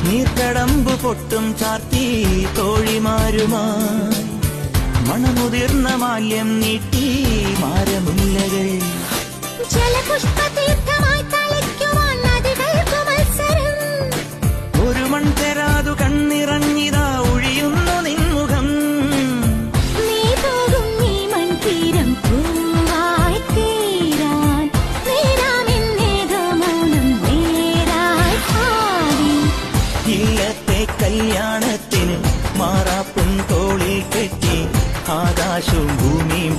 നീർക്കടമ്പു പൊട്ടും ചാർത്തി തോഴിമാരുമായി മണമുതിർന്ന മാല്യം നീട്ടി മാരമുല്ലകൾ ഒരു മൺതെരാതു കണ്ണിറങ്ങിതാ ഒഴിയുന്നു നിൻമുഖം. ഇല്ലത്തെ കല്യാണത്തിന് മാറാപ്പും തോളിൽ കെട്ടി ആകാശവും ഭൂമിയും